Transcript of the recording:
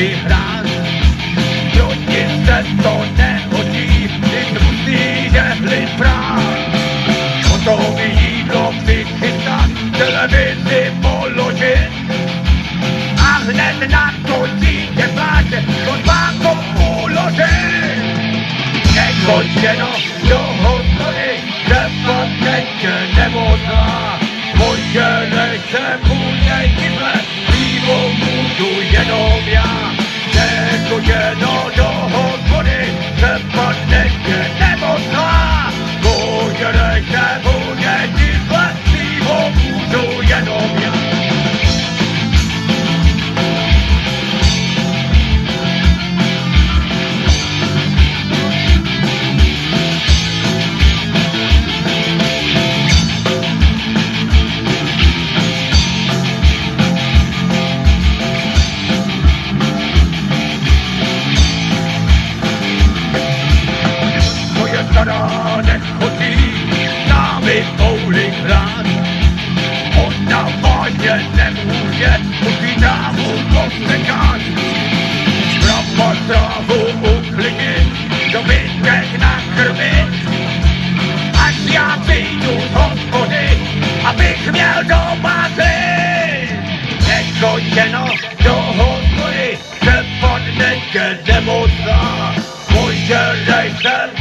si hrát. Proti se to nehodí, když musí žehlit prát. Hotové jídlo přichystat, televizi položit a hned na to dítě pláče do spánku uložit. Nekončeno do hospody, se teď nemocná. Moje se bude díle, pivo můžu jenom já. Nekončeno do hospody, se teď nemocná. Moje se bude díle, pivo můžu jenom já. Stará nechodí s námi bowling hrát. Ona vážně nemůže, musí trávu posekat. Škrapat trávu uklidit, dobytek nakrmit. Až já přijdu z hospody, abych měl doma klid. Nekončeno do hospody, se podneke nemocná. Můj želej jsem